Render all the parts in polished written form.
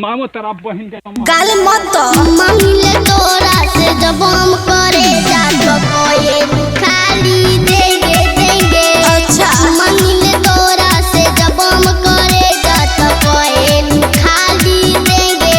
मामो तेरा बहन के गाल मत मांगले तोरा से जब हम करे जात कोई खाली देंगे अच्छा मांगले तोरा से जब हम करे जात कोई खाली देंगे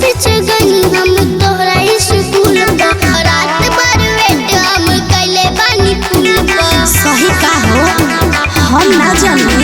पीछे गनी हम तोहरा स्कूल का रात भर वेट हम कैले बानी फूल का सही का हो हम ना जाने